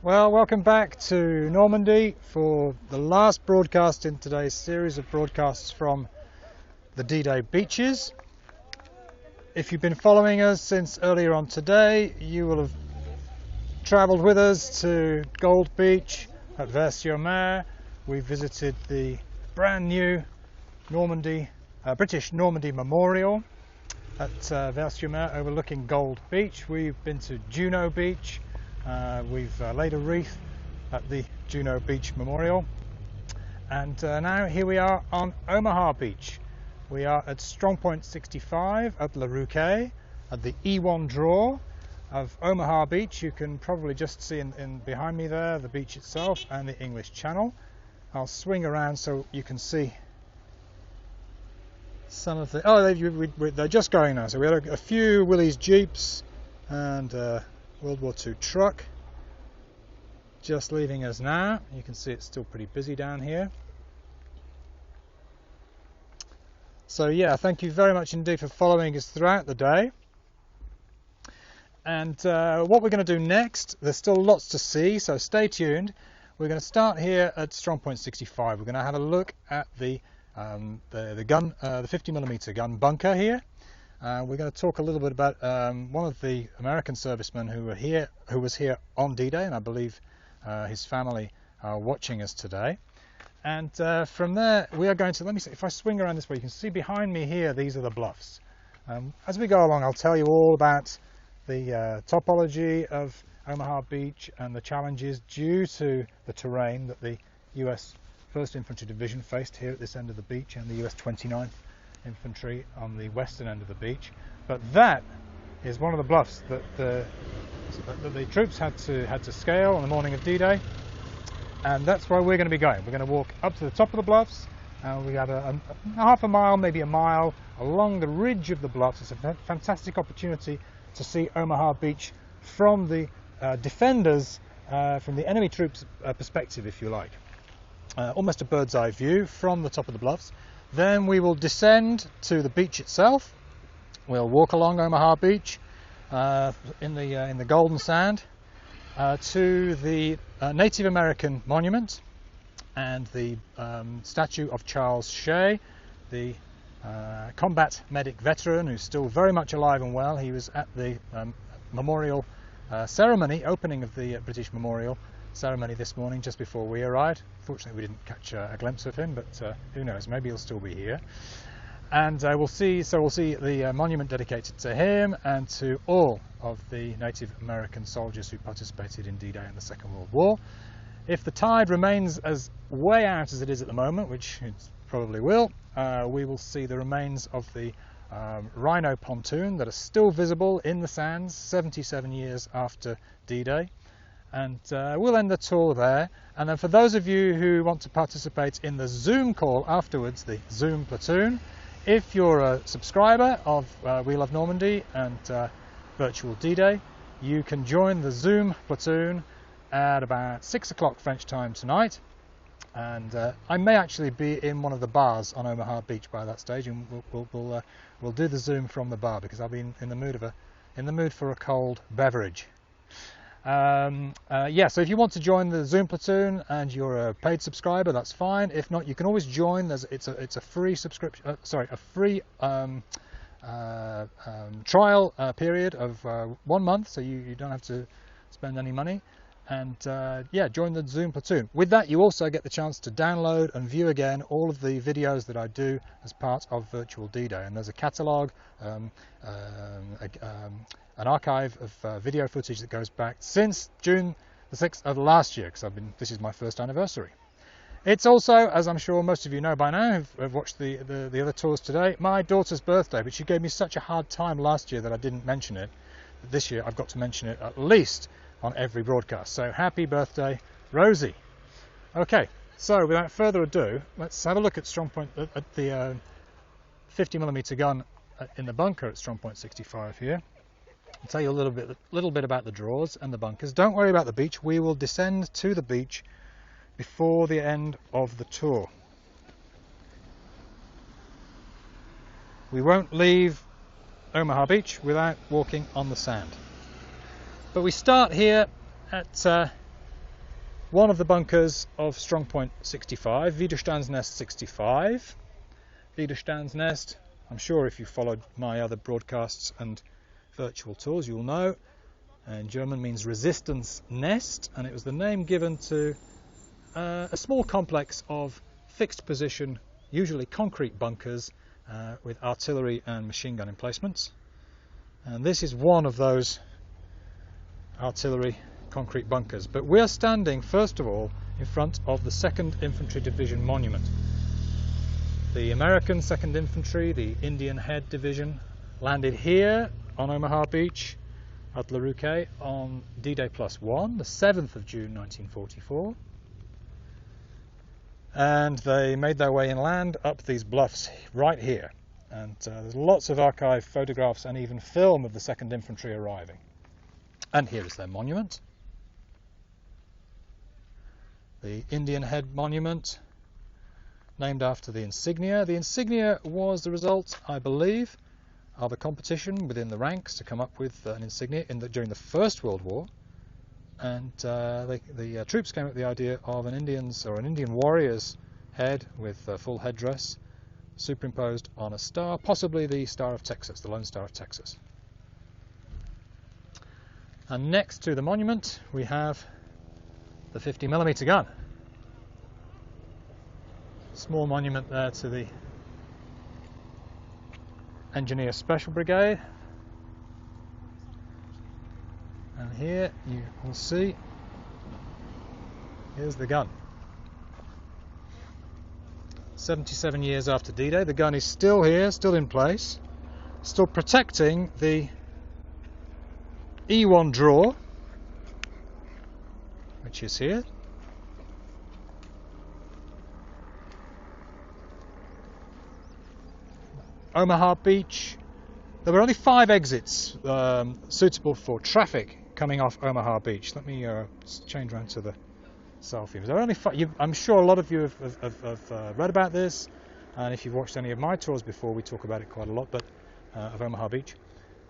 Well, welcome back to Normandy for the last broadcast in today's series of broadcasts from the D-Day beaches. If you've been following us since earlier on today, you will have travelled with us to Gold Beach at Vers-sur-Mer. We visited the brand new British Normandy Memorial at Vers-sur-Mer overlooking Gold Beach. We've been to Juno Beach. We've laid a wreath at the Juno Beach Memorial, and now here we are on Omaha Beach. We are at Strong Point 65 at Le Ruquet at the E1 draw of Omaha Beach. You can probably just see in behind me there the beach itself and the English Channel. I'll swing around so you can see some of the... they're just going now. So we had a few Willys Jeeps and World War II truck just leaving us now. You can see it's still pretty busy down here. So yeah, thank you very much indeed for following us throughout the day. And what we're going to do next, there's still lots to see, so stay tuned. We're going to start here at Strong Point 65. We're going to have a look at the 50mm gun bunker here. We're going to talk a little bit about one of the American servicemen who was here on D-Day, and I believe his family are watching us today. And from there, we are going to, let me see, if I swing around this way, you can see behind me here, these are the bluffs. As we go along, I'll tell you all about the topology of Omaha Beach and the challenges due to the terrain that the US 1st Infantry Division faced here at this end of the beach, and the US 29th Infantry on the western end of the beach. But that is one of the bluffs that the troops had to scale on the morning of D-Day, and that's where we're going to be going. We're going to walk up to the top of the bluffs, and we have a half a mile, maybe a mile along the ridge of the bluffs. It's a fantastic opportunity to see Omaha Beach from the defenders, from the enemy troops' perspective, if you like. Almost a bird's eye view from the top of the bluffs. Then we will descend to the beach itself. We'll walk along Omaha Beach in the golden sand to the Native American Monument and the statue of Charles Shay, the combat medic veteran who's still very much alive and well. He was at the memorial ceremony, opening of the British Memorial ceremony this morning just before we arrived. Fortunately we didn't catch a glimpse of him, but who knows, maybe he'll still be here. And we'll see the monument dedicated to him and to all of the Native American soldiers who participated in D-Day in the Second World War. If the tide remains as way out as it is at the moment, which it probably will, we will see the remains of the Rhino pontoon that are still visible in the sands 77 years after D-Day. And we'll end the tour there. And then for those of you who want to participate in the Zoom call afterwards, the Zoom platoon, if you're a subscriber of We Love Normandy and Virtual D-Day, you can join the Zoom platoon at about 6 o'clock French time tonight. And I may actually be in one of the bars on Omaha Beach by that stage, and we'll do the Zoom from the bar because I'll be in the mood for a cold beverage. Yeah, so if you want to join the Zoom platoon and you're a paid subscriber, that's fine. If not, you can always join. It's a free subscription. A free trial period of 1 month, so you don't have to spend any money. And yeah, join the Zoom platoon. With that, you also get the chance to download and view again all of the videos that I do as part of Virtual D-Day. And there's a catalogue, an archive of video footage that goes back since June the 6th of last year, because this is my first anniversary. It's also, as I'm sure most of you know by now, who've watched the other tours today, my daughter's birthday, but she gave me such a hard time last year that I didn't mention it. But this year I've got to mention it at least on every broadcast. So happy birthday, Rosie. Okay, so without further ado, let's have a look at Strong Point, at the 50mm gun in the bunker at Strong Point 65 here. I'll tell you a little bit about the draws and the bunkers. Don't worry about the beach. We will descend to the beach before the end of the tour. We won't leave Omaha Beach without walking on the sand. But we start here at one of the bunkers of Strongpoint 65, Widerstandsnest 65. Widerstandsnest, I'm sure if you followed my other broadcasts and virtual tours you'll know, in German means resistance nest, and it was the name given to a small complex of fixed position, usually concrete bunkers with artillery and machine gun emplacements. And this is one of those artillery concrete bunkers. But we're standing first of all in front of the 2nd Infantry Division Monument. The American 2nd Infantry, the Indian Head Division, landed here on Omaha Beach at Le Ruquet on D-Day +1, the 7th of June 1944. And they made their way inland up these bluffs right here. And there's lots of archive photographs and even film of the 2nd Infantry arriving. And here is their monument. The Indian Head Monument, named after the insignia. The insignia was the result, I believe, of a competition within the ranks to come up with an insignia during the First World War. And the troops came up with the idea of an Indian warrior's head with a full headdress superimposed on a star, possibly the Star of Texas, the Lone Star of Texas. And next to the monument we have the 50mm gun. Small monument there to the Engineer Special Brigade. And here you will see, here's the gun. 77 years after D-Day, the gun is still here, still in place, still protecting the E1 drawer, which is here. Omaha Beach. There were only 5 exits suitable for traffic coming off Omaha Beach. Let me change around to the selfie. There are only 5. I'm sure a lot of you have read about this, and if you've watched any of my tours before, we talk about it quite a lot. But of Omaha Beach.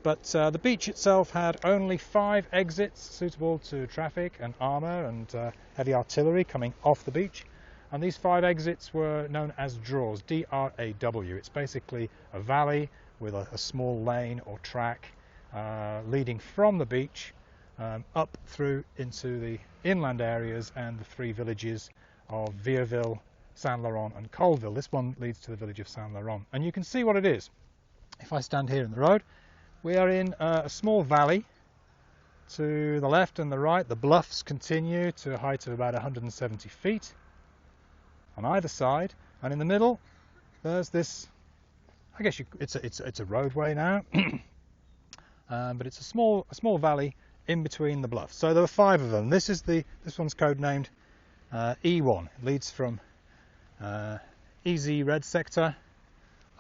But the beach itself had only 5 exits suitable to traffic and armour and heavy artillery coming off the beach. And these 5 exits were known as draws, D-R-A-W. It's basically a valley with a small lane or track leading from the beach up through into the inland areas and the 3 villages of Vierville, Saint Laurent and Colville. This one leads to the village of Saint Laurent. And you can see what it is. If I stand here in the road, we are in a small valley. To the left and the right, the bluffs continue to a height of about 170 feet on either side, and in the middle there's this, I guess it's a roadway now, but it's a small valley in between the bluffs. So there were 5 of them. This one's codenamed E1. It leads from EZ Red Sector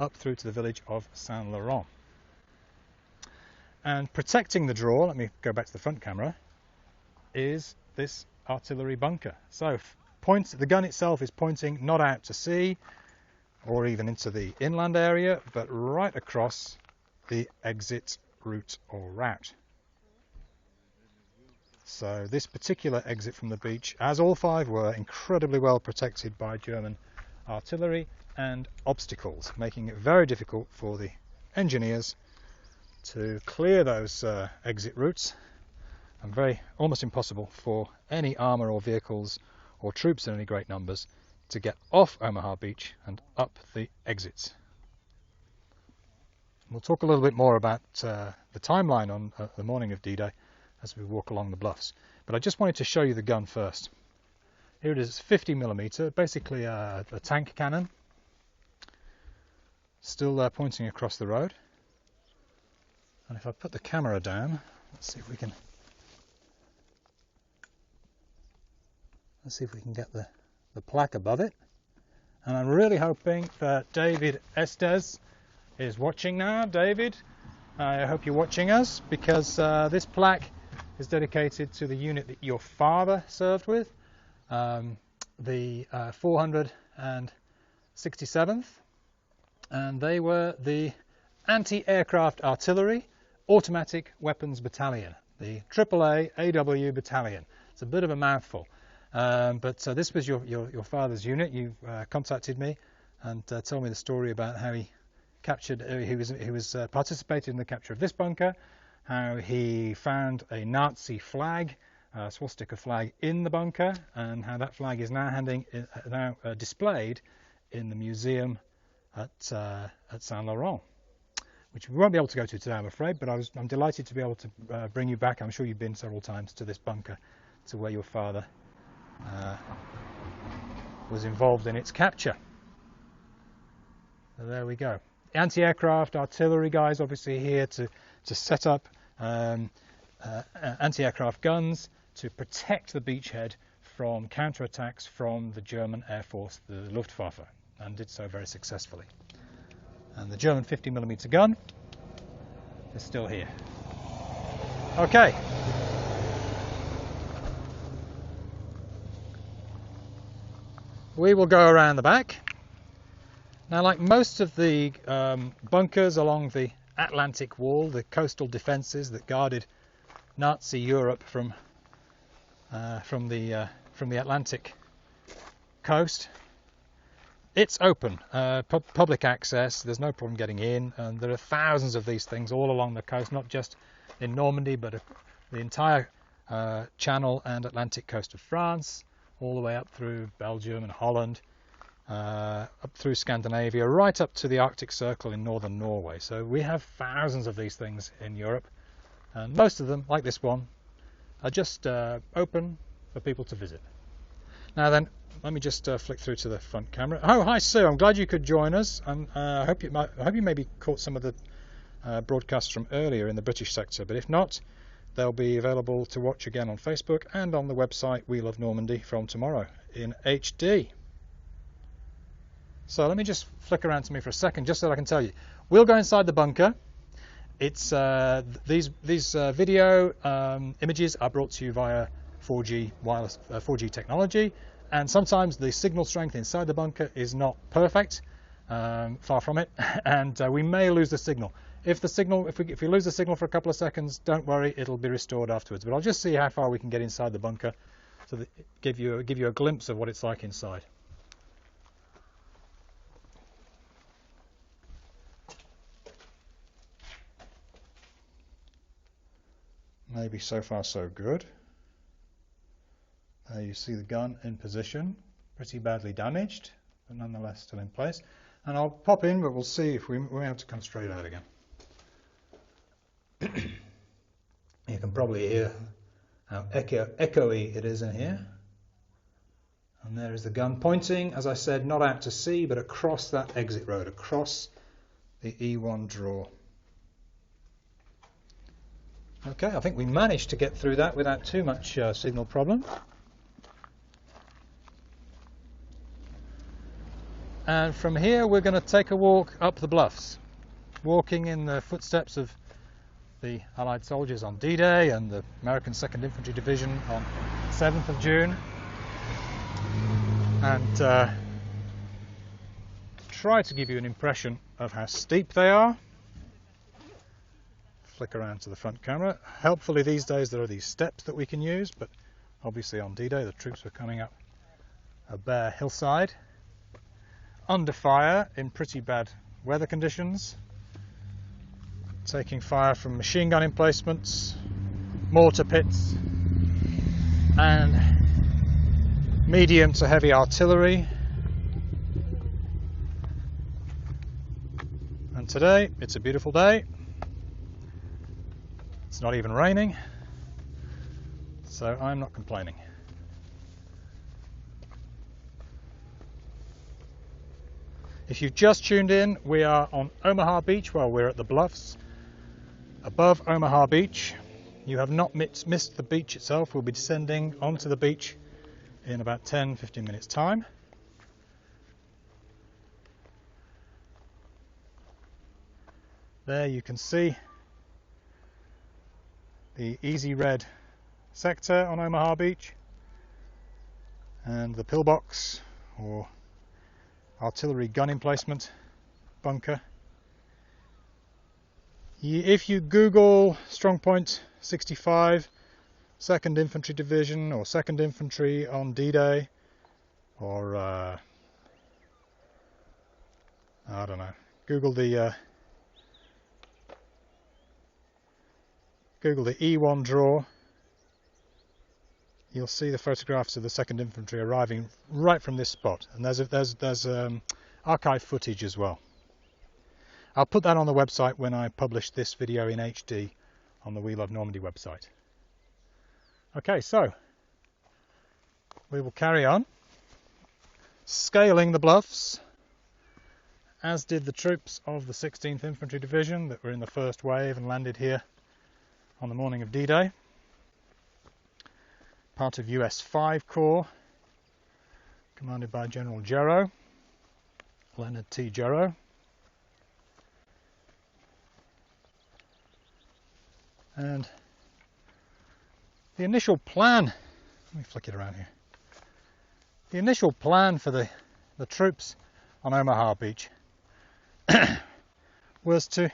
up through to the village of Saint Laurent. And protecting the draw, let me go back to the front camera, is this artillery bunker. So the gun itself is pointing not out to sea or even into the inland area, but right across the exit route or route. So this particular exit from the beach, as all 5 were, incredibly well protected by German artillery and obstacles, making it very difficult for the engineers to clear those exit routes, and almost impossible for any armour or vehicles or troops in any great numbers to get off Omaha Beach and up the exits. We'll talk a little bit more about the timeline on the morning of D-Day as we walk along the bluffs. But I just wanted to show you the gun first. Here it is, 50mm, basically a tank cannon, still pointing across the road. And if I put the camera down, let's see if we can get the plaque above it. And I'm really hoping that David Estes is watching now. David, I hope you're watching us, because this plaque is dedicated to the unit that your father served with, the 467th, and they were the Anti-Aircraft Artillery Automatic Weapons Battalion, the AAA AW Battalion. It's a bit of a mouthful. But this was your father's unit. You contacted me and told me the story about how he captured, he was participated in the capture of this bunker, how he found a Nazi flag, a swastika flag, in the bunker, and how that flag is now displayed in the museum at Saint Laurent, which we won't be able to go to today, I'm afraid. But I'm delighted to be able to bring you back. I'm sure you've been several times to this bunker, to where your father was involved in its capture. So there we go. Anti-aircraft artillery guys obviously here to set up anti-aircraft guns to protect the beachhead from counterattacks from the German Air Force, the Luftwaffe, and did so very successfully. And the German 50mm gun is still here. Okay. We will go around the back. Now, like most of the bunkers along the Atlantic Wall, the coastal defences that guarded Nazi Europe from the Atlantic coast, it's open, public access. There's no problem getting in, and there are thousands of these things all along the coast, not just in Normandy, but the entire Channel and Atlantic coast of France, all the way up through Belgium and Holland, up through Scandinavia, right up to the Arctic Circle in northern Norway. So we have thousands of these things in Europe, and most of them, like this one, are just open for people to visit. Now then, let me just flick through to the front camera. Oh, hi Sue, I'm glad you could join us. I hope you maybe caught some of the broadcasts from earlier in the British sector, but if not, they'll be available to watch again on Facebook and on the website We Love Normandy from tomorrow in HD. So let me just flick around to me for a second, just so that I can tell you. We'll go inside the bunker. It's these video images are brought to you via 4G wireless 4G technology, and sometimes the signal strength inside the bunker is not perfect, far from it, and we may lose the signal. If we lose the signal for a couple of seconds, don't worry, it'll be restored afterwards. But I'll just see how far we can get inside the bunker, so that give you a glimpse of what it's like inside. Maybe so far so good. You see the gun in position, pretty badly damaged, but nonetheless still in place. And I'll pop in, but we'll see if we have to come straight out again. You can probably hear how echoey it is in here. And there is the gun pointing, as I said, not out to sea, but across that exit road, across the E1 draw. Okay, I think we managed to get through that without too much signal problem. And from here we're going to take a walk up the bluffs, walking in the footsteps of the Allied soldiers on D-Day and the American 2nd Infantry Division on 7th of June, and try to give you an impression of how steep they are. Flick around to the front camera. Helpfully these days there are these steps that we can use, but obviously on D-Day the troops were coming up a bare hillside under fire in pretty bad weather conditions, taking fire from machine gun emplacements, mortar pits, and medium to heavy artillery. And today it's a beautiful day. It's not even raining, so I'm not complaining. If you've just tuned in, we are on Omaha Beach. Well, we're at the bluffs above Omaha Beach. You have not missed the beach itself. We'll be descending onto the beach in about 10-15 minutes time. There you can see the Easy Red sector on Omaha Beach and the pillbox or artillery gun emplacement bunker. If you Google Strongpoint 65 2nd Infantry Division or 2nd Infantry on D-Day, or I don't know. Google the E1 draw. You'll see the photographs of the 2nd Infantry arriving right from this spot, and there's archive footage as well. I'll put that on the website when I publish this video in HD on the We Love Normandy website. Okay, so we will carry on scaling the bluffs, as did the troops of the 16th Infantry Division that were in the first wave and landed here on the morning of D-Day. Part of US 5 Corps, commanded by General Jarrow, Leonard T. Jarrow. And the initial plan, let me flick it around here. The initial plan for the troops on Omaha Beach was to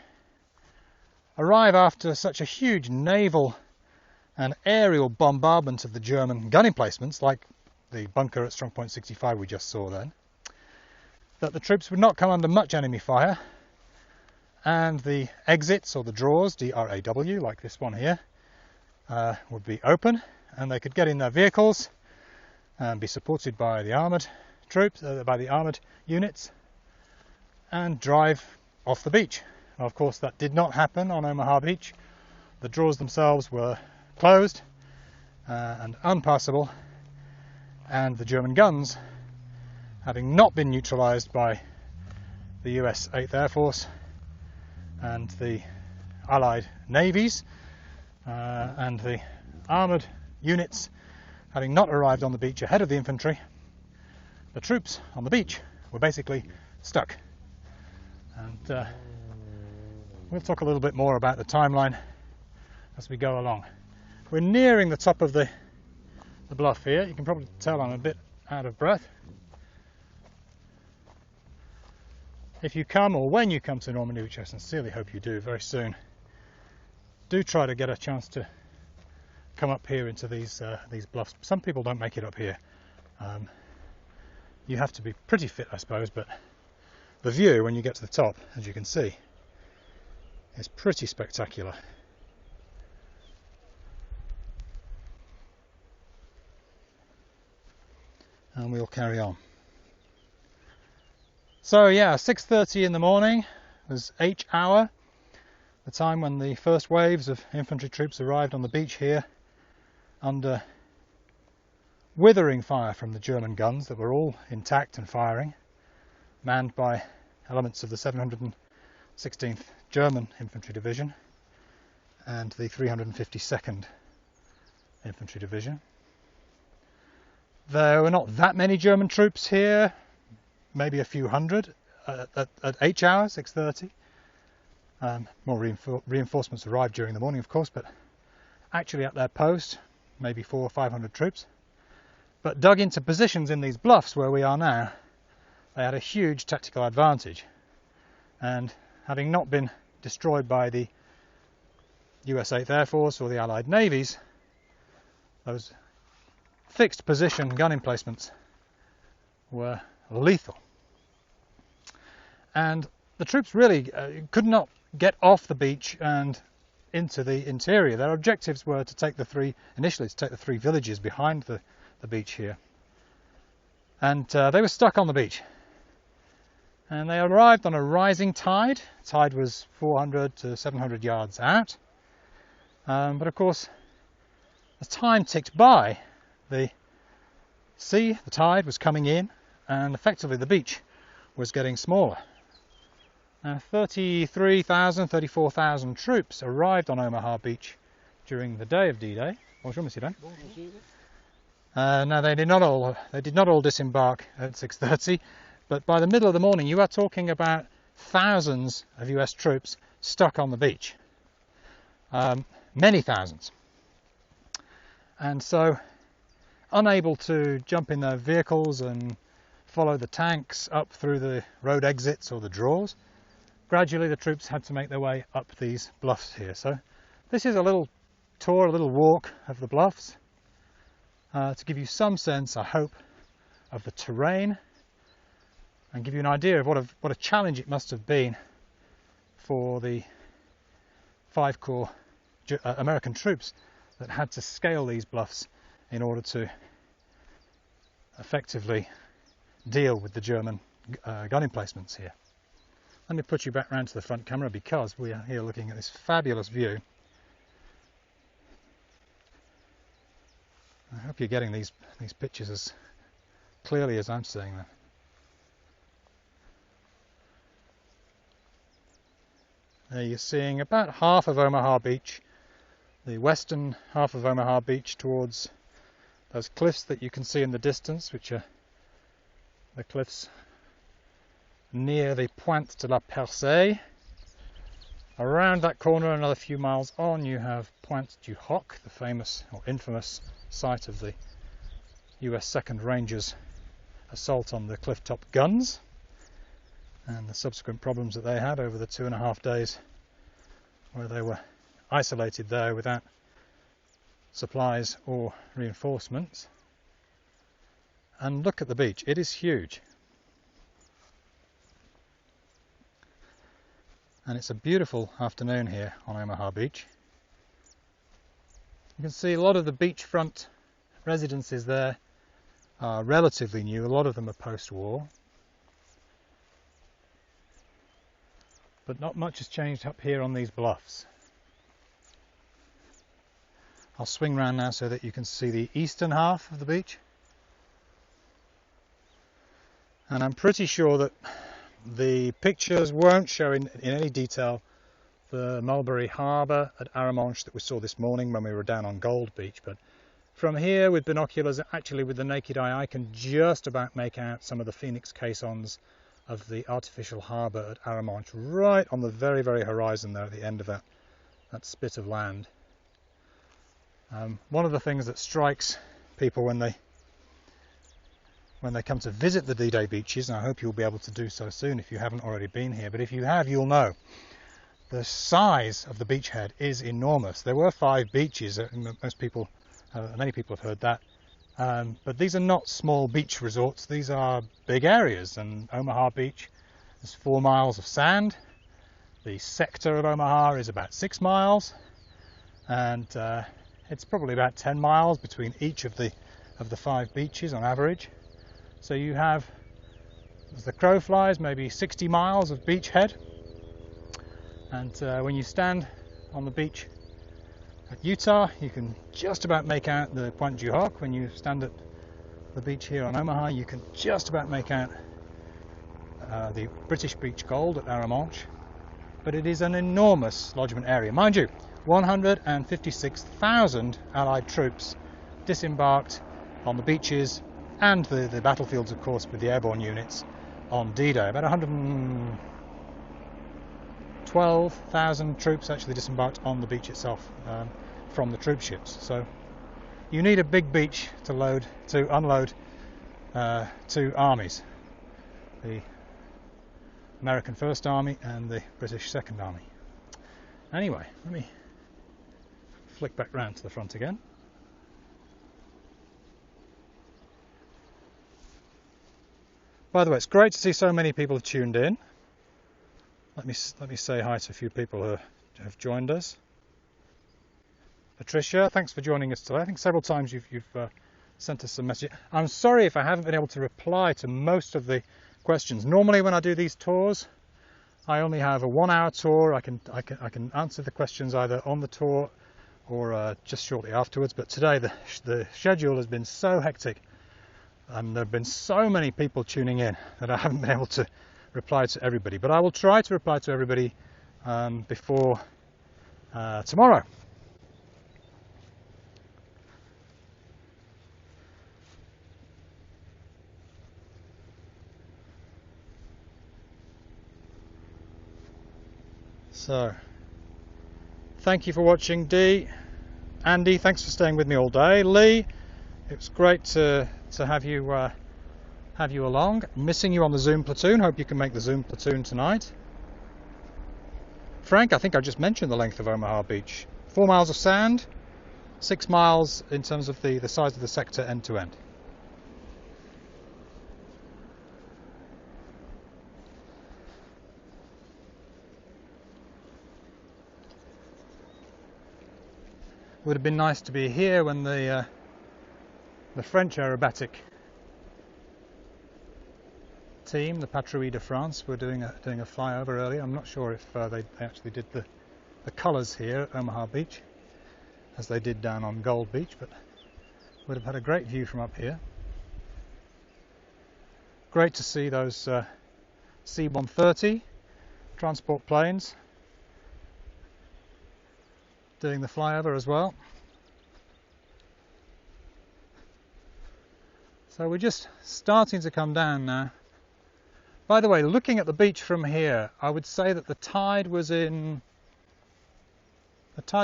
arrive after such a huge naval and aerial bombardment of the German gun emplacements, like the bunker at Strong Point 65 we just saw then, that the troops would not come under much enemy fire, and the exits, or the draws, D-R-A-W, like this one here, would be open, and they could get in their vehicles and be supported by the armoured troops, by the armoured units, and drive off the beach. Now, of course, that did not happen on Omaha Beach. The draws themselves were closed and unpassable, and the German guns, having not been neutralised by the US 8th Air Force and the Allied navies and the armoured units having not arrived on the beach ahead of the infantry, the troops on the beach were basically stuck. And we'll talk a little bit more about the timeline as we go along. We're nearing the top of the bluff here. You can probably tell I'm a bit out of breath. If you come, or when you come to Normandy, which I sincerely hope you do very soon, do try to get a chance to come up here into these bluffs. Some people don't make it up here. You have to be pretty fit, I suppose, but the view when you get to the top, as you can see, is pretty spectacular. And we'll carry on. So yeah, 6:30 in the morning was H hour, the time when the first waves of infantry troops arrived on the beach here, under withering fire from the German guns that were all intact and firing, manned by elements of the 716th German Infantry Division and the 352nd Infantry Division. There were not that many German troops here, maybe a few hundred at H hour, 6:30. More reinforcements arrived during the morning, of course, but actually at their post, maybe 400 or 500 troops. But dug into positions in these bluffs where we are now, they had a huge tactical advantage. And having not been destroyed by the US 8th Air Force or the Allied navies, those fixed position gun emplacements were lethal. And the troops really could not get off the beach and into the interior. Their objectives were to take initially to take the three villages behind the beach here. And they were stuck on the beach. And they arrived on a rising tide. The tide was 400 to 700 yards out. But of course, as time ticked by, the tide was coming in, and effectively the beach was getting smaller. 33,000, 34,000 troops arrived on Omaha Beach during the day of D-Day. Bonjour, Monsieur Dan. Now they did not all disembark at 6:30, but by the middle of the morning you are talking about thousands of US troops stuck on the beach. Many thousands. And so, unable to jump in their vehicles and follow the tanks up through the road exits or the draws, gradually the troops had to make their way up these bluffs here. So this is a little tour, a little walk of the bluffs to give you some sense, I hope, of the terrain and give you an idea of what a challenge it must have been for the 5 Corps American troops that had to scale these bluffs in order to effectively deal with the German gun emplacements here. Let me put you back round to the front camera because we are here looking at this fabulous view. I hope you're getting these pictures as clearly as I'm seeing them. There you're seeing about half of Omaha Beach, the western half of Omaha Beach towards those cliffs that you can see in the distance, which are the cliffs near the Pointe de la Percée. Around that corner, another few miles on, you have Pointe du Hoc, the famous or infamous site of the US 2nd Rangers' assault on the clifftop guns and the subsequent problems that they had over the 2.5 days where they were isolated there without supplies or reinforcements. And look at the beach, it is huge. And it's a beautiful afternoon here on Omaha Beach. You can see a lot of the beachfront residences there are relatively new. A lot of them are post-war. But not much has changed up here on these bluffs. I'll swing round now so that you can see the eastern half of the beach. And I'm pretty sure that the pictures won't show in any detail the Mulberry Harbour at Arromanches that we saw this morning when we were down on Gold Beach, but from here with binoculars, actually with the naked eye, I can just about make out some of the phoenix caissons of the artificial harbour at Arromanches right on the very, very horizon there at the end of that spit of land. One of the things that strikes people when they come to visit the D-Day beaches, and I hope you'll be able to do so soon if you haven't already been here, but if you have, you'll know the size of the beachhead is enormous. There were 5 beaches, many people have heard that, but these are not small beach resorts, these are big areas, and Omaha Beach is 4 miles of sand. The sector of Omaha is about 6 miles, and it's probably about 10 miles between each of the 5 beaches on average. So you have, as the crow flies, maybe 60 miles of beachhead. And when you stand on the beach at Utah, you can just about make out the Pointe du Hoc. When you stand at the beach here on Omaha, you can just about make out the British Beach Gold at Arromanches. But it is an enormous lodgement area. Mind you, 156,000 Allied troops disembarked on the beaches and the battlefields, of course, with the airborne units on D-Day. About 112,000 troops actually disembarked on the beach itself from the troop ships. So you need a big beach to unload 2 armies, the American First Army and the British Second Army. Anyway, let me flick back round to the front again. By the way, it's great to see so many people have tuned in. Let me say hi to a few people who have joined us. Patricia, thanks for joining us today. I think several times you've sent us some messages. I'm sorry if I haven't been able to reply to most of the questions. Normally when I do these tours, I only have a 1-hour tour. I can answer the questions either on the tour or just shortly afterwards. But today the schedule has been so hectic, and there have been so many people tuning in that I haven't been able to reply to everybody. But I will try to reply to everybody before tomorrow. So, thank you for watching, Dee. Andy, thanks for staying with me all day. Lee, it was great to have you along. Missing you on the Zoom platoon. Hope you can make the Zoom platoon tonight. Frank, I think I just mentioned the length of Omaha Beach. 4 miles of sand, 6 miles in terms of the size of the sector end to end. Would have been nice to be here when the French aerobatic team, the Patrouille de France, were doing a flyover earlier. I'm not sure if they actually did the colours here at Omaha Beach, as they did down on Gold Beach, but would have had a great view from up here. Great to see those C-130 transport planes doing the flyover as well. So we're just starting to come down now. By the way, looking at the beach from here, I would say that the tide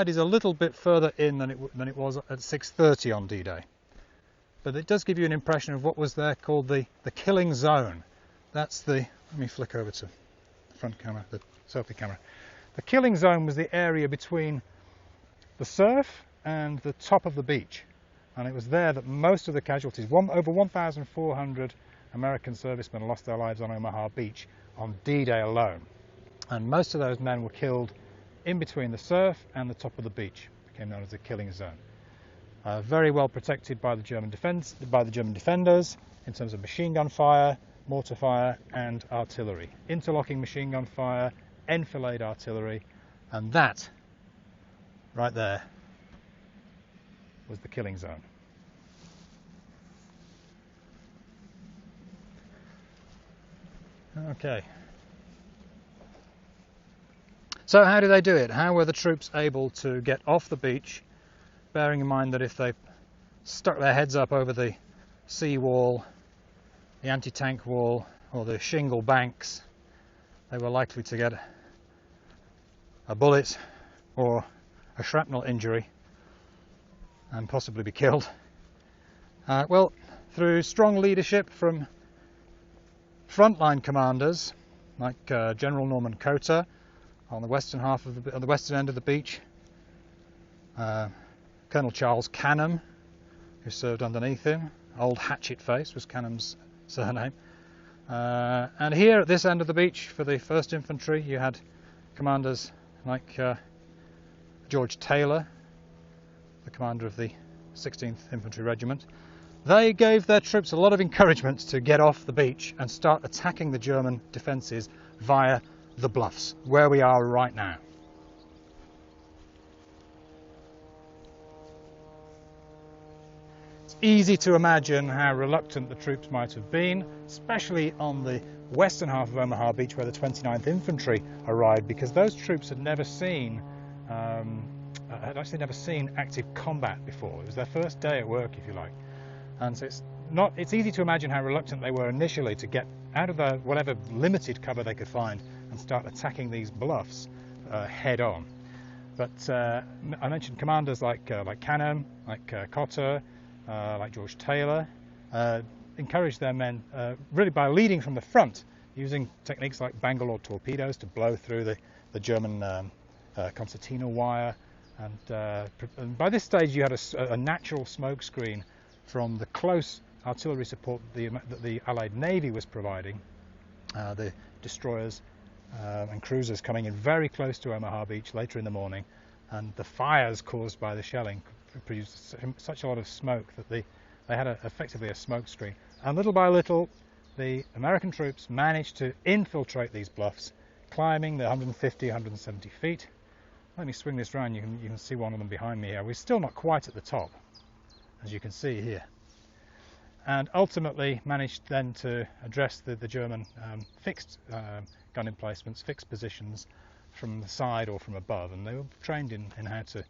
is a little bit further in than it was at 6:30 on D-Day. But it does give you an impression of what was there called the killing zone. That's the, let me flick over to the front camera, the selfie camera. The killing zone was the area between the surf and the top of the beach, and it was there that most of the casualties, over 1,400 American servicemen lost their lives on Omaha Beach on D-Day alone, and most of those men were killed in between the surf and the top of the beach. It became known as the killing zone. Very well protected by the German defenders in terms of machine gun fire, mortar fire and artillery, interlocking machine gun fire, enfilade artillery, and that right there was the killing zone. Okay. So how do they do it? How were the troops able to get off the beach, bearing in mind that if they stuck their heads up over the sea wall, the anti-tank wall or the shingle banks, they were likely to get a bullet or a shrapnel injury and possibly be killed? Well, through strong leadership from frontline commanders like General Norman Cota on the western end of the beach, Colonel Charles Canham, who served underneath him. Old Hatchet Face was Canham's surname. And here at this end of the beach for the 1st Infantry you had commanders like George Taylor, the commander of the 16th Infantry Regiment. They gave their troops a lot of encouragement to get off the beach and start attacking the German defences via the bluffs, where we are right now. It's easy to imagine how reluctant the troops might have been, especially on the western half of Omaha Beach where the 29th Infantry arrived, because those troops had never seen active combat before. It was their first day at work, if you like. And so it's easy to imagine how reluctant they were initially to get out of whatever limited cover they could find and start attacking these bluffs head on. But I mentioned commanders like Canham, like Cotter, like George Taylor, encouraged their men really by leading from the front, using techniques like Bangalore torpedoes to blow through the German concertina wire. And by this stage you had a natural smoke screen from the close artillery support that the Allied Navy was providing, the destroyers and cruisers coming in very close to Omaha Beach later in the morning, and the fires caused by the shelling produced such a lot of smoke that they had effectively a smoke screen. And little by little the American troops managed to infiltrate these bluffs, climbing the 150, 170 feet. Let me swing this round, you can see one of them behind me here. We're still not quite at the top, as you can see here, and ultimately managed then to address the German fixed gun emplacements, fixed positions from the side or from above, and they were trained in how to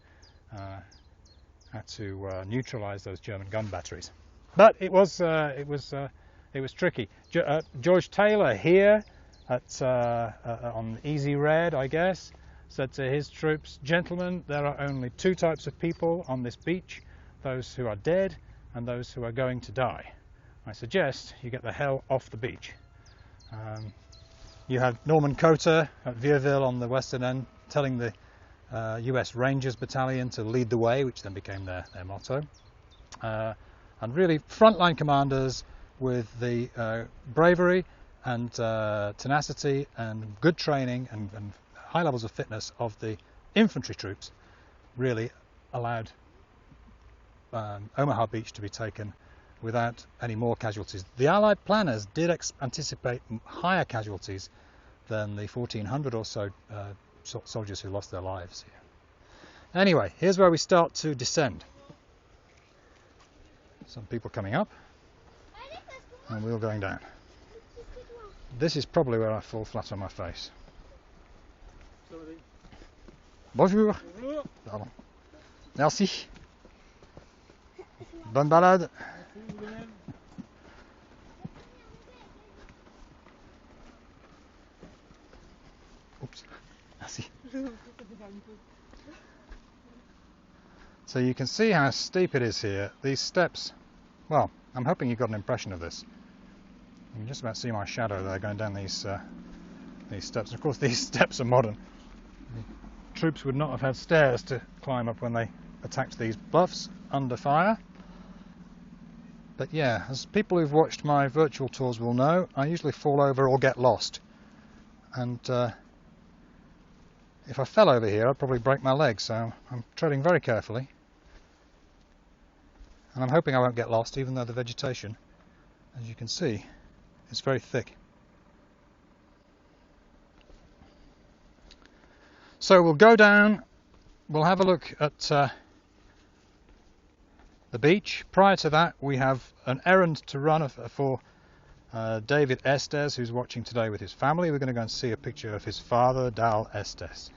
neutralize those German gun batteries. But it was tricky. George Taylor here on Easy Red, I guess, said to his troops, "Gentlemen, there are only two types of people on this beach, those who are dead and those who are going to die. I suggest you get the hell off the beach." You had Norman Cota at Vierville on the western end telling the US Rangers Battalion to lead the way, which then became their motto. And really frontline commanders with the bravery and tenacity and good training and high levels of fitness of the infantry troops really allowed Omaha Beach to be taken without any more casualties. The Allied planners did anticipate higher casualties than the 1,400 or so soldiers who lost their lives here. Anyway, here's where we start to descend. Some people coming up and we're going down. This is probably where I fall flat on my face. Bonjour. Pardon. Merci. Bonne balade. Oops. Merci. So you can see how steep it is here. These steps, well, I'm hoping you got an impression of this. You can just about see my shadow there going down these steps. And of course, these steps are modern. The troops would not have had stairs to climb up when they attacked these bluffs under fire. But yeah, as people who've watched my virtual tours will know, I usually fall over or get lost. And if I fell over here, I'd probably break my leg, so I'm treading very carefully. And I'm hoping I won't get lost, even though the vegetation, as you can see, is very thick. So we'll go down, we'll have a look at the beach. Prior to that, we have an errand to run for David Estes, who's watching today with his family. We're going to go and see a picture of his father, Dal Estes,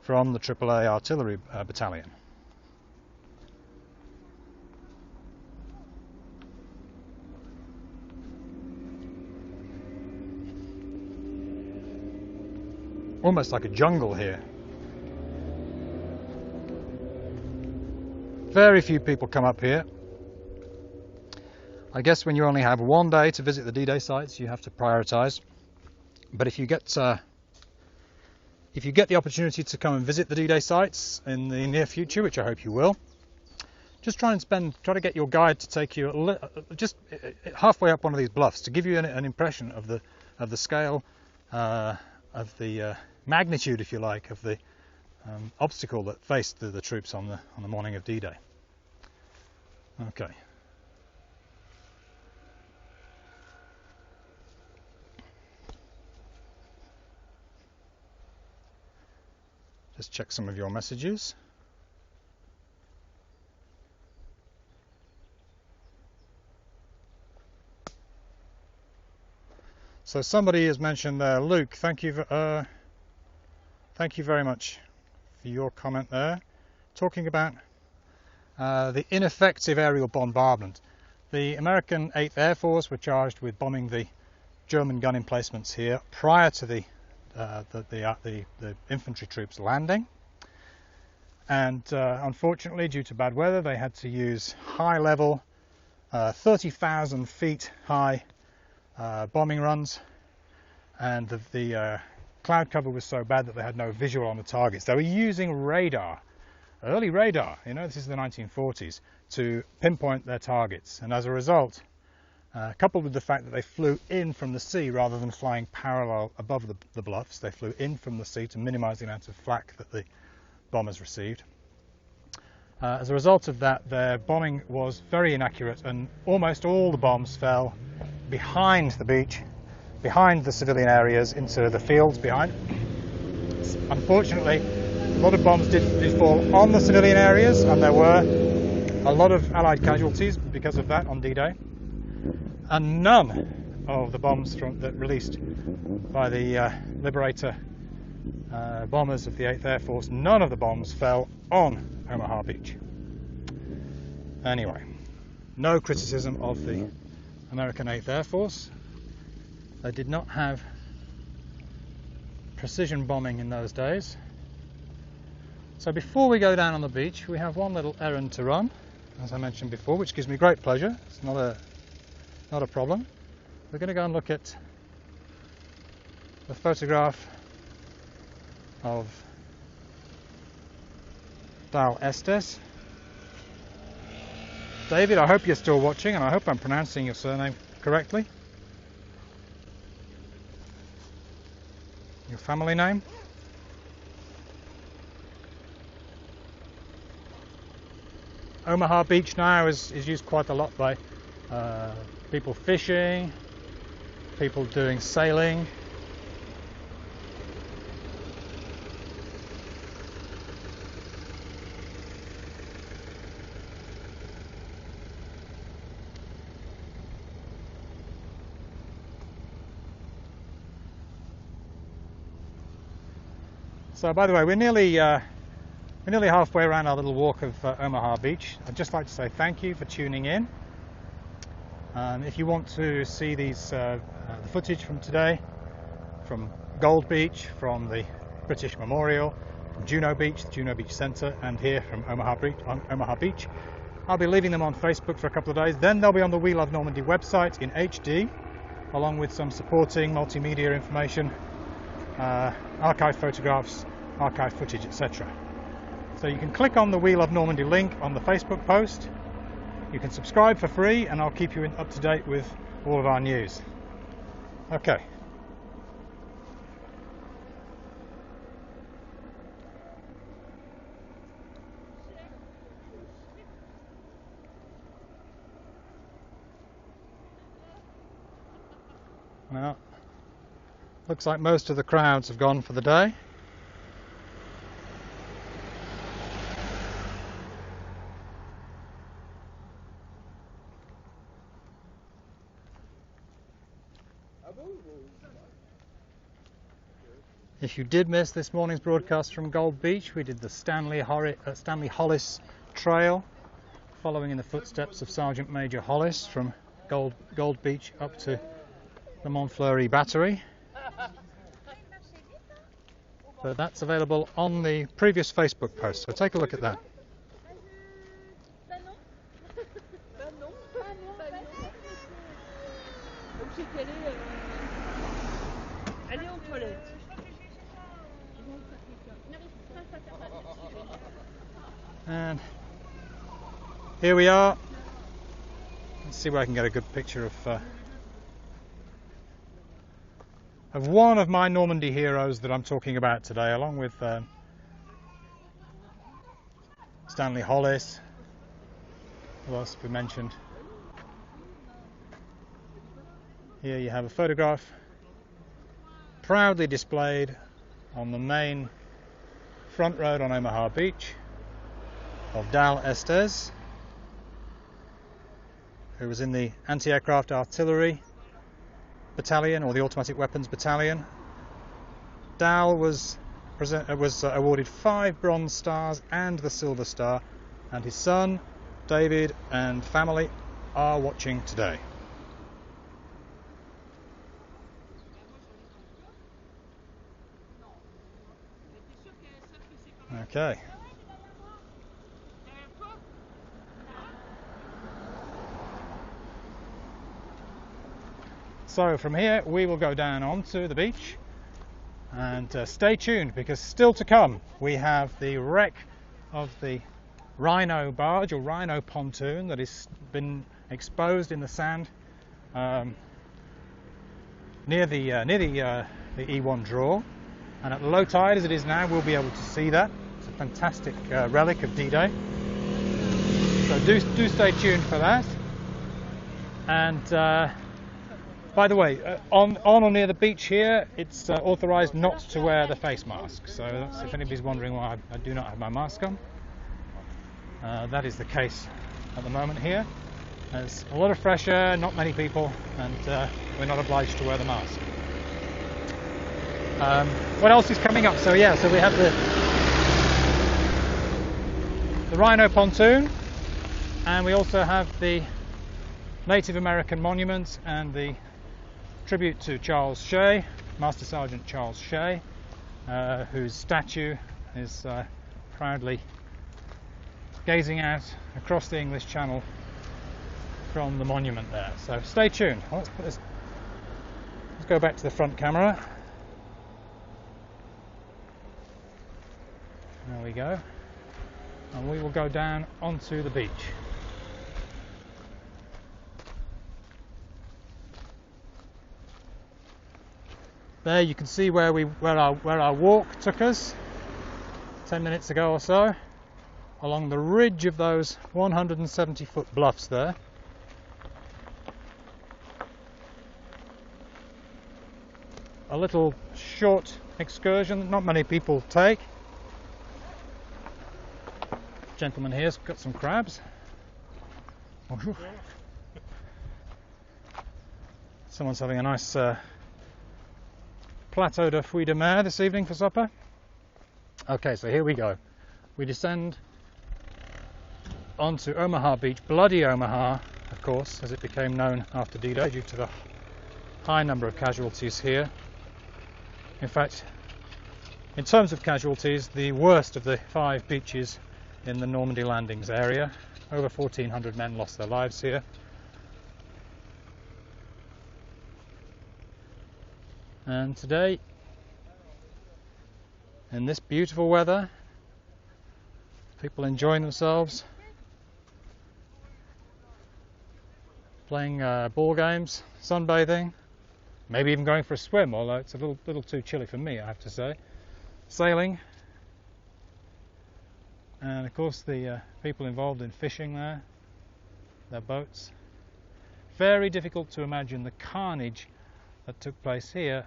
from the AAA Artillery Battalion. Almost like a jungle here. Very few people come up here. I guess when you only have one day to visit the D-Day sites, you have to prioritize. But if you get the opportunity to come and visit the D-Day sites in the near future, which I hope you will, just try to get your guide to take you just halfway up one of these bluffs to give you an impression of the scale, of the magnitude, if you like, of the obstacle that faced the troops on the morning of D-Day. Okay. Just check some of your messages. So somebody has mentioned there, Luke, thank you very much for your comment there, talking about the ineffective aerial bombardment. The American 8th Air Force were charged with bombing the German gun emplacements here prior to the infantry troops landing, and unfortunately, due to bad weather, they had to use high-level, 30,000 feet high bombing runs, and the cloud cover was so bad that they had no visual on the targets. They were using radar, early radar, this is the 1940s, to pinpoint their targets, and as a result, coupled with the fact that they flew in from the sea rather than flying parallel above the bluffs, they flew in from the sea to minimize the amount of flak that the bombers received. As a result of that, their bombing was very inaccurate, and almost all the bombs fell behind the beach, behind the civilian areas, into the fields behind. Unfortunately, a lot of bombs did fall on the civilian areas, and there were a lot of Allied casualties because of that on D-Day. And none of the bombs that released by the Liberator bombers of the 8th Air Force, none of the bombs fell on Omaha Beach. Anyway, no criticism of the American 8th Air Force. They did not have precision bombing in those days. So before we go down on the beach, we have one little errand to run, as I mentioned before, which gives me great pleasure. It's not a problem. We're going to go and look at the photograph of Dal Estes. David, I hope you're still watching, and I hope I'm pronouncing your surname correctly. Your family name? Omaha Beach now is used quite a lot by people fishing, people doing sailing. So, by the way, we're nearly halfway around our little walk of Omaha Beach. I'd just like to say thank you for tuning in. If you want to see the footage from today, from Gold Beach, from the British Memorial, from Juno Beach, the Juno Beach Centre, and here from Omaha Beach, I'll be leaving them on Facebook for a couple of days. Then they'll be on the We Love Normandy website in HD, along with some supporting multimedia information, archive photographs, archive footage, etc. So you can click on the We Love Normandy link on the Facebook post. You can subscribe for free, and I'll keep you up to date with all of our news. Okay. Well, looks like most of the crowds have gone for the day. If you did miss this morning's broadcast from Gold Beach, we did the Stanley Hollis Trail, following in the footsteps of Sergeant Major Hollis from Gold Beach up to the Montfleury Battery. But that's available on the previous Facebook post, so take a look at that. And here we are. Let's see where I can get a good picture of one of my Normandy heroes that I'm talking about today, along with Stanley Hollis. Who else have we mentioned? Here you have a photograph proudly displayed on the main front road on Omaha Beach of Dal Estes, who was in the anti-aircraft artillery battalion, or the automatic weapons battalion. Dal was awarded 5 Bronze Stars and the Silver Star, and his son, David, and family are watching today. Okay. So from here we will go down onto the beach, and stay tuned, because still to come we have the wreck of the Rhino barge, or Rhino pontoon, that has been exposed in the sand near the E1 draw, and at low tide as it is now we'll be able to see that. It's a fantastic relic of D-Day, so do stay tuned for that. And by the way, on or near the beach here, it's authorised not to wear the face mask. So that's, if anybody's wondering why I do not have my mask on, that is the case at the moment here. There's a lot of fresh air, not many people, and we're not obliged to wear the mask. What else is coming up? So we have the Rhino pontoon, and we also have the Native American Monument and the tribute to Charles Shay, Master Sergeant Charles Shay, whose statue is proudly gazing out across the English Channel from the monument there. So stay tuned. Let's go back to the front camera. go. And we will go down onto the beach. There you can see where our walk took us 10 minutes ago or so, along the ridge of those 170-foot bluffs there. A little short excursion that not many people take. Gentleman here's got some crabs. Someone's having a nice plateau de fruits de mer this evening for supper. Okay, so here we go. We descend onto Omaha Beach, bloody Omaha, of course, as it became known after D-Day due to the high number of casualties here. In fact, in terms of casualties, the worst of the 5 beaches in the Normandy landings area. Over 1,400 men lost their lives here. And today, in this beautiful weather, people enjoying themselves, playing ball games, sunbathing, maybe even going for a swim, although it's a little too chilly for me, I have to say. Sailing, and of course the people involved in fishing there, their boats. Very difficult to imagine the carnage that took place here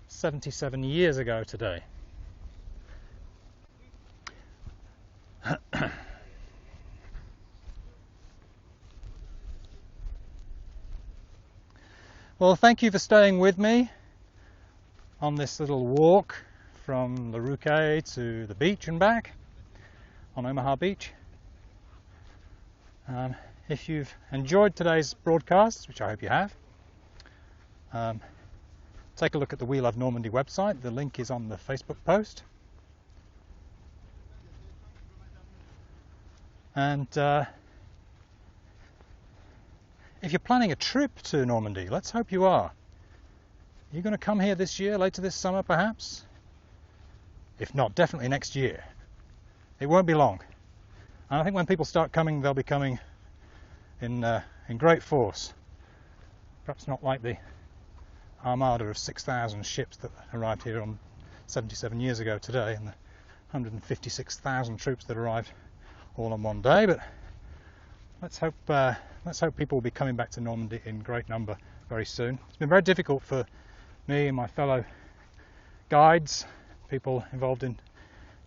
77 years ago today. Well, thank you for staying with me on this little walk from the Ruquet to the beach and back on Omaha Beach. If you've enjoyed today's broadcast, which I hope you have, take a look at the We Love Normandy website. The link is on the Facebook post. And if you're planning a trip to Normandy, let's hope you are. You're going to come here this year, later this summer perhaps? If not, definitely next year. It won't be long. And I think when people start coming, they'll be coming in great force. Perhaps not like the armada of 6,000 ships that arrived here on 77 years ago today, and the 156,000 troops that arrived all on one day. But let's hope people will be coming back to Normandy in great number very soon. It's been very difficult for me and my fellow guides, people involved in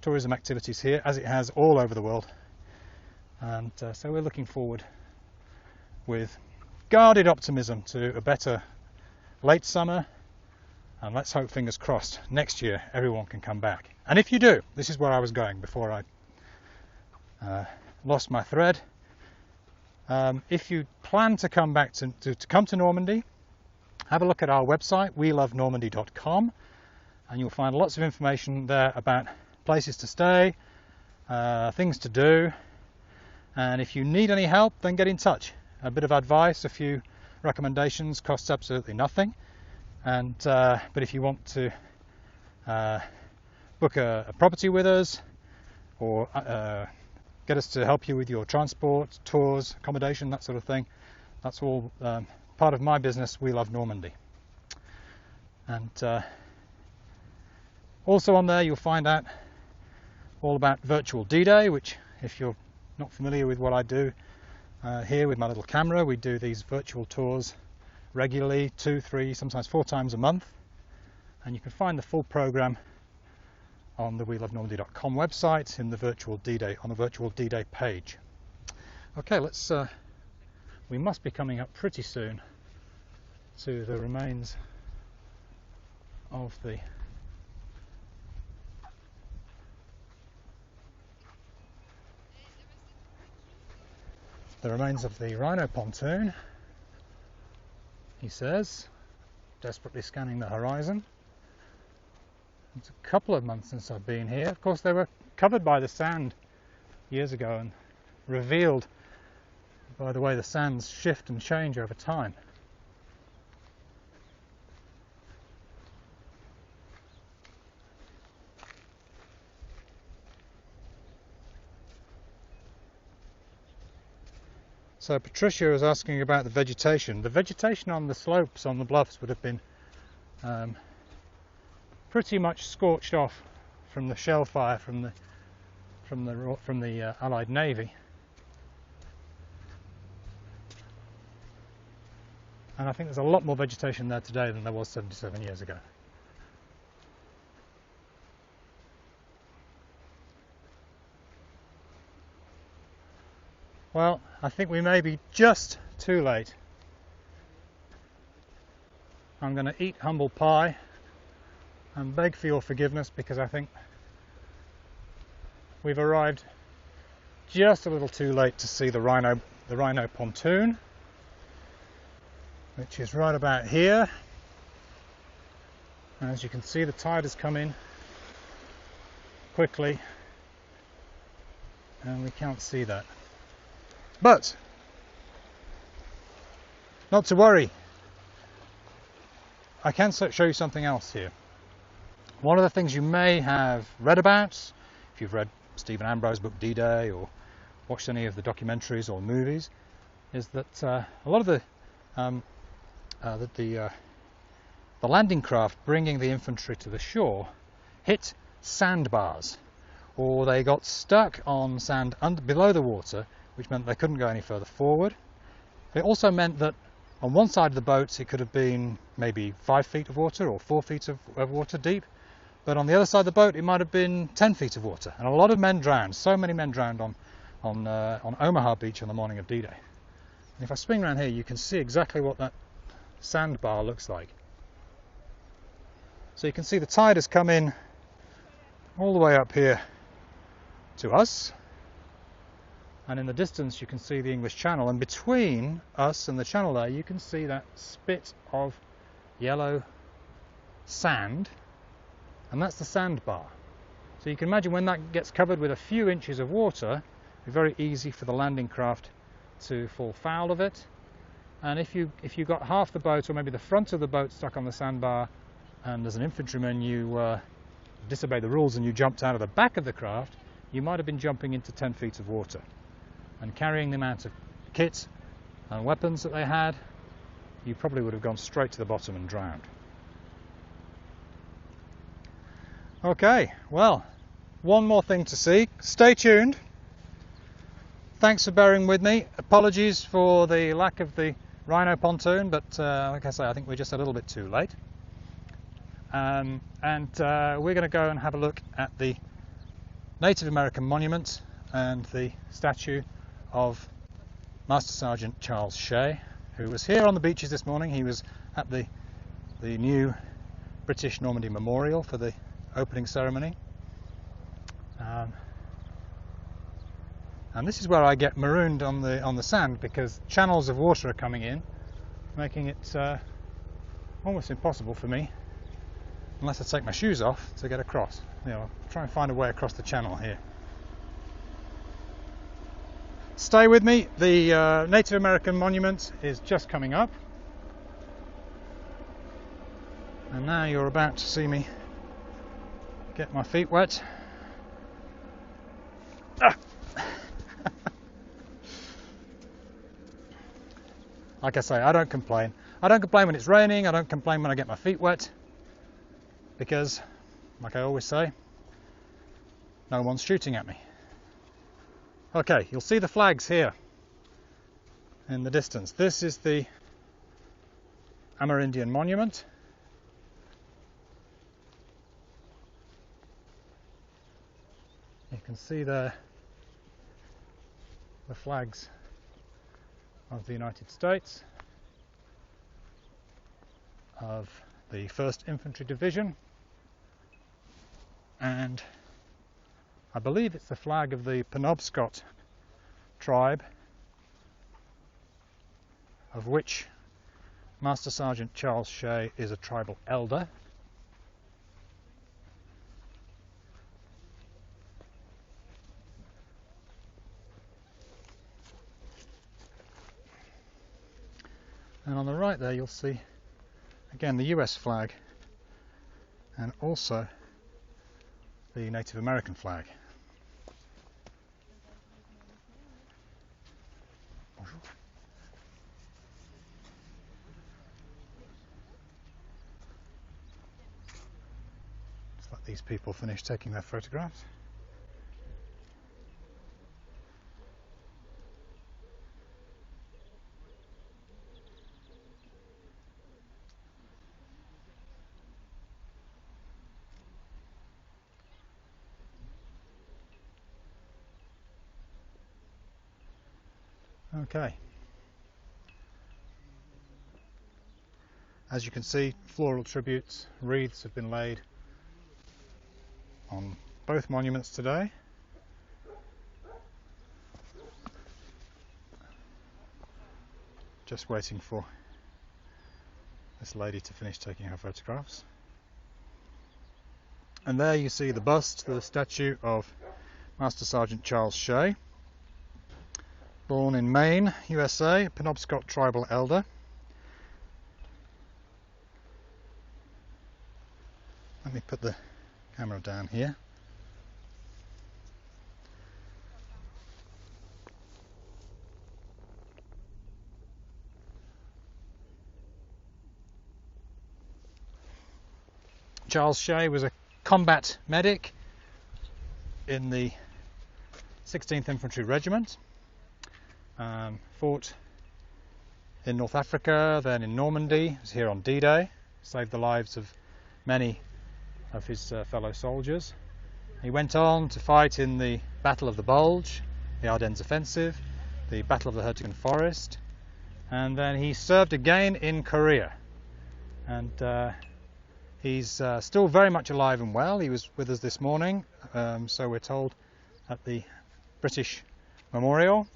tourism activities here, as it has all over the world. And so we're looking forward with guarded optimism to a better late summer, and let's hope, fingers crossed, next year everyone can come back. And if you do, this is where I was going before I lost my thread. If you plan to come back to come to Normandy, have a look at our website, welovenormandy.com, and you'll find lots of information there about places to stay, things to do, and if you need any help, then get in touch. A bit of advice, a few recommendations, costs absolutely nothing. And but if you want to book a property with us, or get us to help you with your transport, tours, accommodation, that sort of thing, that's all part of my business, We Love Normandy. And also on there you'll find out all about virtual D-Day, which, if you're not familiar with what I do here with my little camera, we do these virtual tours regularly, 2, 3, sometimes 4 times a month, and you can find the full program on the welovenormandy.com website in the virtual D-Day, on the virtual D-Day page. Okay, we must be coming up pretty soon to the remains of the Rhino pontoon, he says, desperately scanning the horizon. It's a couple of months since I've been here. Of course, they were covered by the sand years ago and revealed by the way the sands shift and change over time. So Patricia was asking about the vegetation. The vegetation on the slopes, on the bluffs, would have been pretty much scorched off from the shell fire from the Allied Navy. And I think there's a lot more vegetation there today than there was 77 years ago. Well, I think we may be just too late. I'm going to eat humble pie and beg for your forgiveness, because I think we've arrived just a little too late to see the Rhino pontoon, which is right about here. And as you can see, the tide has come in quickly and we can't see that. But not to worry, I can show you something else here. One of the things you may have read about, if you've read Stephen Ambrose's book D-Day or watched any of the documentaries or movies, is that a lot of the landing craft bringing the infantry to the shore hit sandbars, or they got stuck on sand below the water, which meant they couldn't go any further forward. It also meant that on one side of the boat it could have been maybe 5 feet of water or 4 feet of water deep, but on the other side of the boat it might have been 10 feet of water, and a lot of men drowned. So many men drowned on Omaha Beach on the morning of D-Day. And if I swing around here, you can see exactly what that sandbar looks like. So you can see the tide has come in all the way up here to us, and in the distance you can see the English Channel, and between us and the channel there you can see that spit of yellow sand, and that's the sandbar. So you can imagine when that gets covered with a few inches of water, it'd be very easy for the landing craft to fall foul of it. And if you got half the boat, or maybe the front of the boat, stuck on the sandbar, and as an infantryman you disobeyed the rules and you jumped out of the back of the craft, you might have been jumping into 10 feet of water. And carrying the amount of kit and weapons that they had, you probably would have gone straight to the bottom and drowned. Okay, well, one more thing to see. Stay tuned. Thanks for bearing with me. Apologies for the lack of the Rhino pontoon, but like I say, I think we're just a little bit too late. We're going to go and have a look at the Native American Monument and the statue of Master Sergeant Charles Shay, who was here on the beaches this morning. He was at the new British Normandy Memorial for the opening ceremony. And this is where I get marooned on the sand, because channels of water are coming in, making it almost impossible for me, unless I take my shoes off, to get across. I'll try and find a way across the channel here. Stay with me. The Native American Monument is just coming up, and now you're about to see me get my feet wet. Like I say, I don't complain. I don't complain when it's raining. I don't complain when I get my feet wet, because, like I always say, no one's shooting at me. Okay, you'll see the flags here in the distance. This is the Amerindian Monument. You can see there the flags of the United States, of the 1st Infantry Division, and I believe it's the flag of the Penobscot tribe, of which Master Sergeant Charles Shay is a tribal elder. And on the right there you'll see again the US flag, and also the Native American flag. Bonjour. let these people finish taking their photographs. Okay. As you can see, floral tributes, wreaths have been laid on both monuments today. Just waiting for this lady to finish taking her photographs. And there you see the bust, the statue of Master Sergeant Charles Shay, born in Maine, USA, Penobscot tribal elder. Let me put the camera down here. Charles Shay was a combat medic in the 16th Infantry Regiment. Fought in North Africa, then in Normandy. He was here on D-Day, saved the lives of many of his fellow soldiers. He went on to fight in the Battle of the Bulge, the Ardennes Offensive, the Battle of the Hurtgen Forest, and then he served again in Korea. And he's still very much alive and well. He was with us this morning, so we're told, at the British Memorial,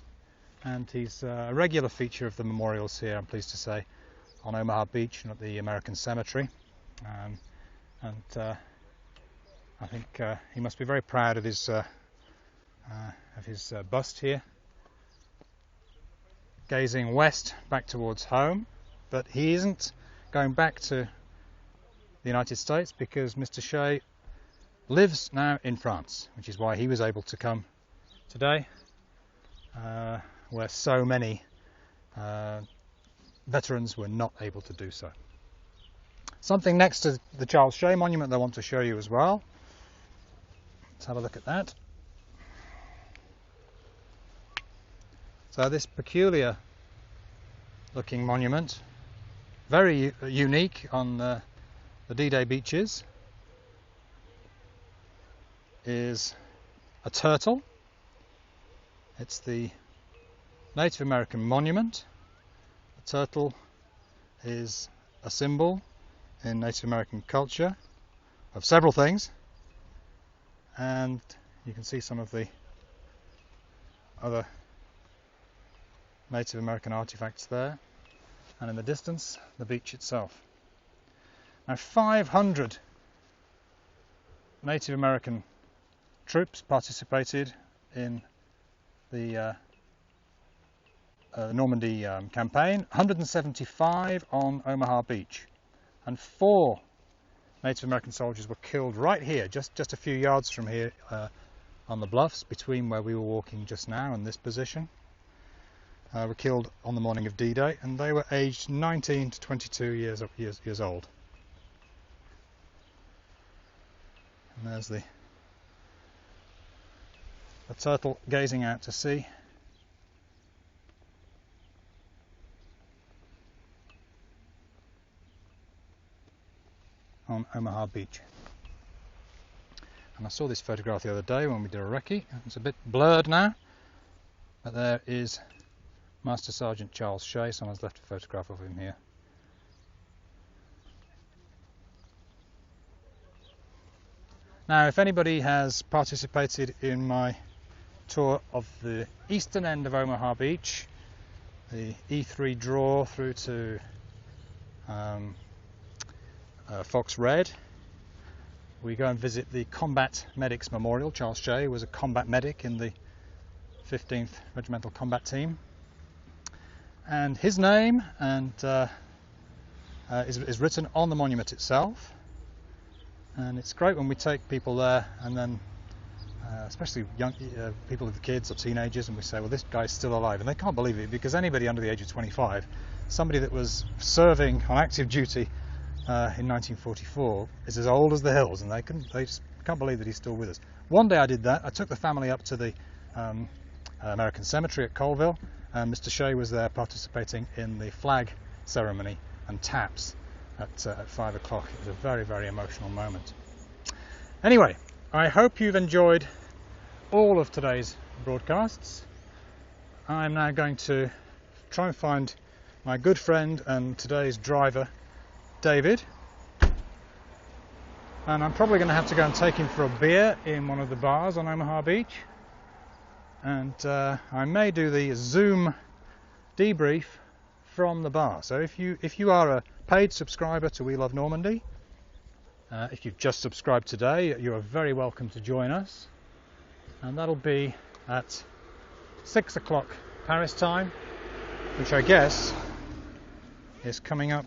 and he's a regular feature of the memorials here, I'm pleased to say, on Omaha Beach and at the American Cemetery. I think he must be very proud of his bust here, gazing west back towards home. But he isn't going back to the United States because Mr. Shea lives now in France, which is why he was able to come today, where so many veterans were not able to do so. Something next to the Charles Shay Monument that I want to show you as well. Let's have a look at that. So this peculiar looking monument, very unique on the D-Day beaches, is a turtle. It's the Native American monument. The turtle is a symbol in Native American culture of several things, and you can see some of the other Native American artifacts there, and in the distance the beach itself. Now 500 Native American troops participated in the Normandy campaign, 175 on Omaha Beach, and 4 Native American soldiers were killed right here, just a few yards from here on the bluffs, between where we were walking just now and this position. Were killed on the morning of D-Day, and they were aged 19 to 22 years old. And there's the turtle gazing out to sea. On Omaha Beach. And I saw this photograph the other day when we did a recce. It's a bit blurred now, but there is Master Sergeant Charles Shay. Someone's left a photograph of him here. Now, if anybody has participated in my tour of the eastern end of Omaha Beach, the E3 draw through to Fox Red, we go and visit the Combat Medics Memorial. Charles Shay was a combat medic in the 15th Regimental Combat Team, and his name is written on the monument itself. And it's great when we take people there, and then especially young people with kids or teenagers, and we say, well, this guy's still alive, and they can't believe it, because anybody under the age of 25, somebody that was serving on active duty in 1944 is as old as the hills, and they just can't believe that he's still with us. One day I did that. I took the family up to the American Cemetery at Colville, and Mr. Shea was there participating in the flag ceremony and taps at 5 o'clock. It was a very, very emotional moment. Anyway, I hope you've enjoyed all of today's broadcasts. I'm now going to try and find my good friend and today's driver, David, and I'm probably going to have to go and take him for a beer in one of the bars on Omaha Beach, and I may do the Zoom debrief from the bar. So if you are a paid subscriber to We Love Normandy, if you've just subscribed today, you are very welcome to join us, and that'll be at 6 o'clock Paris time, which I guess is coming up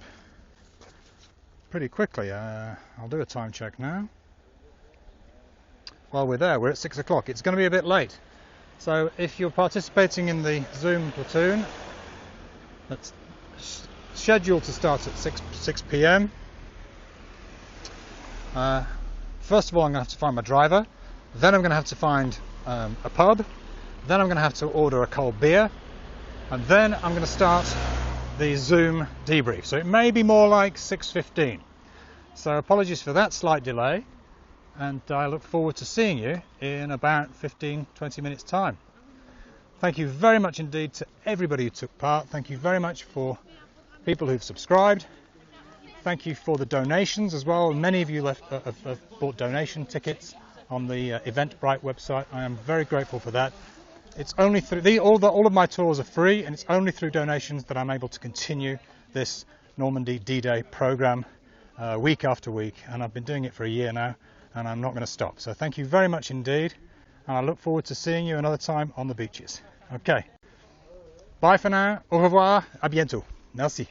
pretty quickly. I'll do a time check now. While we're there, we're at 6 o'clock. It's going to be a bit late. So if you're participating in the Zoom platoon, that's scheduled to start at 6 p.m. First of all, I'm going to have to find my driver. Then I'm going to have to find a pub. Then I'm going to have to order a cold beer. And then I'm going to start the Zoom debrief. So it may be more like 6:15. So apologies for that slight delay. And I look forward to seeing you in about 15-20 minutes time. Thank you very much indeed to everybody who took part. Thank you very much for people who've subscribed. Thank you for the donations as well. Many of you have bought donation tickets on the Eventbrite website. I am very grateful for that. It's only through all of my tours are free, and it's only through donations that I'm able to continue this Normandy D-Day program week after week, and I've been doing it for a year now, and I'm not going to stop. So thank you very much indeed, and I look forward to seeing you another time on the beaches. Okay, bye for now, au revoir, à bientôt, merci.